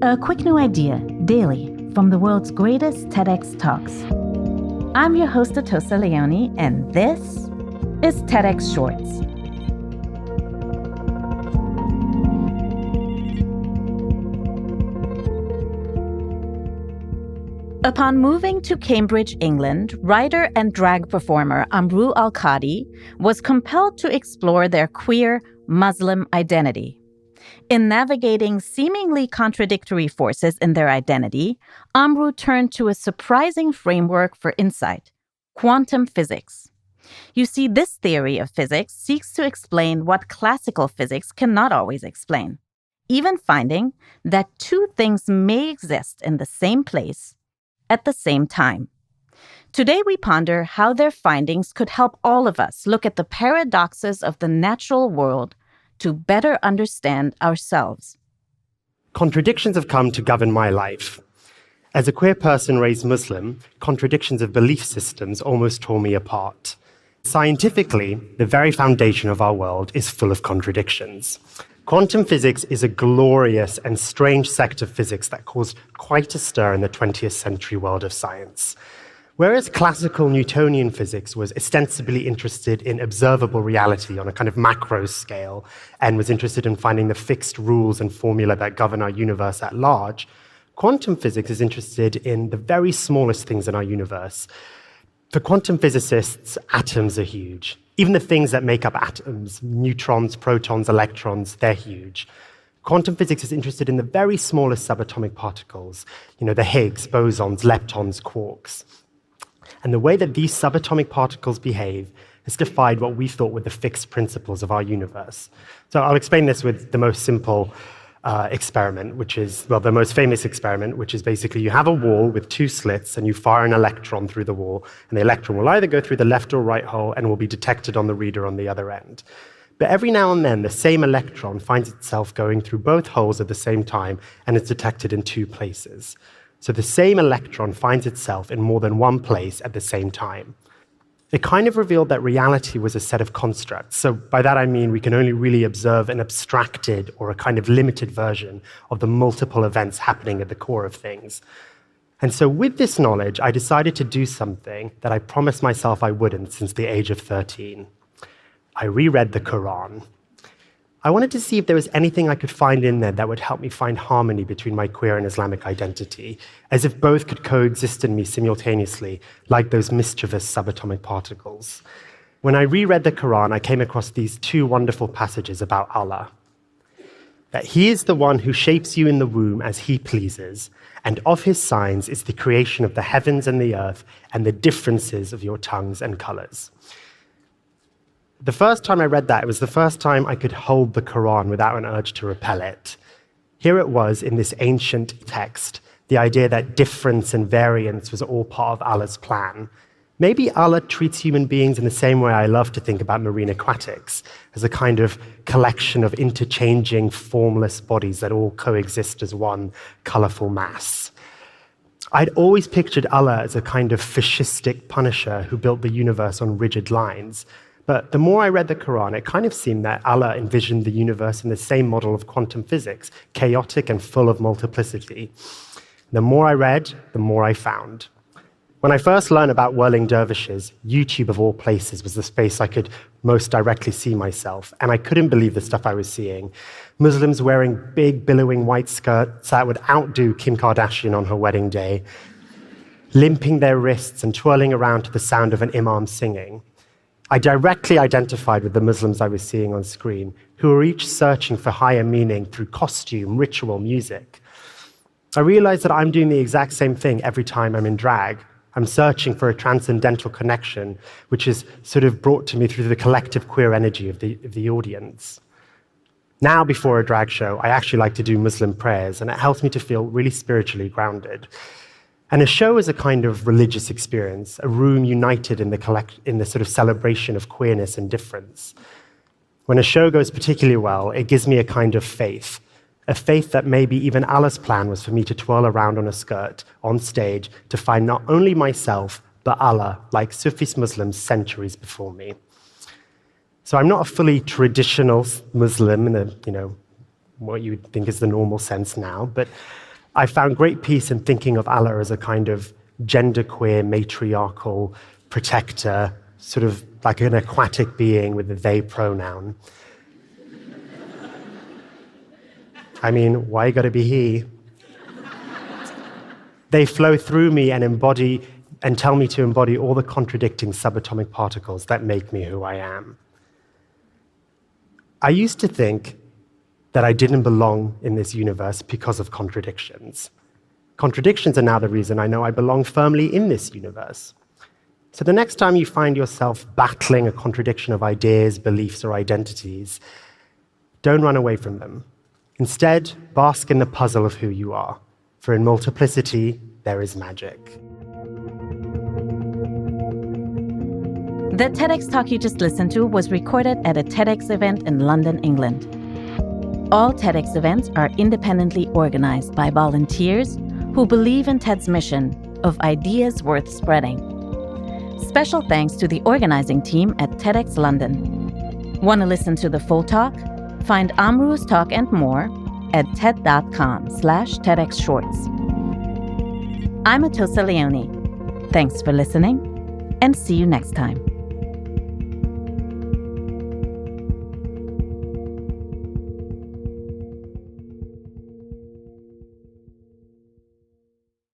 A quick new idea, daily, from the world's greatest TEDx talks. I'm your host, Atossa Leoni, and this is TEDx Shorts. Upon moving to Cambridge, England, writer and drag performer Amrou Al-Kadhi was compelled to explore their queer Muslim identity. In navigating seemingly contradictory forces in their identity, Amrou turned to a surprising framework for insight: quantum physics. You see, this theory of physics seeks to explain what classical physics cannot always explain, even finding that two things may exist in the same place at the same time. Today, we ponder how their findings could help all of us look at the paradoxes of the natural world to better understand ourselves. Contradictions have come to govern my life. As a queer person raised Muslim, contradictions of belief systems almost tore me apart. Scientifically, the very foundation of our world is full of contradictions. Quantum physics is a glorious and strange sect of physics that caused quite a stir in the 20th century world of science. Whereas classical Newtonian physics was ostensibly interested in observable reality on a kind of macro scale and was interested in finding the fixed rules and formula that govern our universe at large, quantum physics is interested in the very smallest things in our universe. For quantum physicists, atoms are huge. Even the things that make up atoms, neutrons, protons, electrons, they're huge. Quantum physics is interested in the very smallest subatomic particles, the Higgs, bosons, leptons, quarks. And the way that these subatomic particles behave has defied what we thought were the fixed principles of our universe. So I'll explain this with the most simple experiment, which is, the most famous experiment, which is basically you have a wall with two slits and you fire an electron through the wall, and the electron will either go through the left or right hole and will be detected on the reader on the other end. But every now and then, the same electron finds itself going through both holes at the same time and is detected in two places. So the same electron finds itself in more than one place at the same time. It kind of revealed that reality was a set of constructs. So by that I mean we can only really observe an abstracted or a kind of limited version of the multiple events happening at the core of things. And so with this knowledge, I decided to do something that I promised myself I wouldn't since the age of 13. I reread the Quran. I wanted to see if there was anything I could find in there that would help me find harmony between my queer and Islamic identity, as if both could coexist in me simultaneously, like those mischievous subatomic particles. When I reread the Quran, I came across these two wonderful passages about Allah. That He is the one who shapes you in the womb as He pleases, and of His signs is the creation of the heavens and the earth, and the differences of your tongues and colors. The first time I read that, it was the first time I could hold the Quran without an urge to repel it. Here it was in this ancient text, the idea that difference and variance was all part of Allah's plan. Maybe Allah treats human beings in the same way I love to think about marine aquatics, as a kind of collection of interchanging, formless bodies that all coexist as one colorful mass. I'd always pictured Allah as a kind of fascistic punisher who built the universe on rigid lines. But the more I read the Quran, it kind of seemed that Allah envisioned the universe in the same model of quantum physics, chaotic and full of multiplicity. The more I read, the more I found. When I first learned about whirling dervishes, YouTube of all places was the space I could most directly see myself, and I couldn't believe the stuff I was seeing. Muslims wearing big, billowing white skirts that would outdo Kim Kardashian on her wedding day, limping their wrists and twirling around to the sound of an imam singing. I directly identified with the Muslims I was seeing on screen, who were each searching for higher meaning through costume, ritual, music. I realized that I'm doing the exact same thing every time I'm in drag. I'm searching for a transcendental connection, which is sort of brought to me through the collective queer energy of the audience. Now, before a drag show, I actually like to do Muslim prayers, and it helps me to feel really spiritually grounded. And a show is a kind of religious experience, a room united in the sort of celebration of queerness and difference. When a show goes particularly well, it gives me a kind of faith, a faith that maybe even Allah's plan was for me to twirl around on a skirt, on stage, to find not only myself, but Allah, like Sufis Muslims centuries before me. So I'm not a fully traditional Muslim in the, what you would think is the normal sense now, but I found great peace in thinking of Allah as a kind of genderqueer, matriarchal protector, sort of like an aquatic being with a they pronoun. I mean, why gotta be he? They flow through me and embody and tell me to embody all the contradicting subatomic particles that make me who I am. I used to think that I didn't belong in this universe because of contradictions. Contradictions are now the reason I know I belong firmly in this universe. So the next time you find yourself battling a contradiction of ideas, beliefs, or identities, don't run away from them. Instead, bask in the puzzle of who you are. For in multiplicity, there is magic. The TEDx talk you just listened to was recorded at a TEDx event in London, England. All TEDx events are independently organized by volunteers who believe in TED's mission of ideas worth spreading. Special thanks to the organizing team at TEDxLondon. Want to listen to the full talk? Find Amrou's talk and more at ted.com/TEDxShorts. I'm Atossa Leoni. Thanks for listening, and see you next time.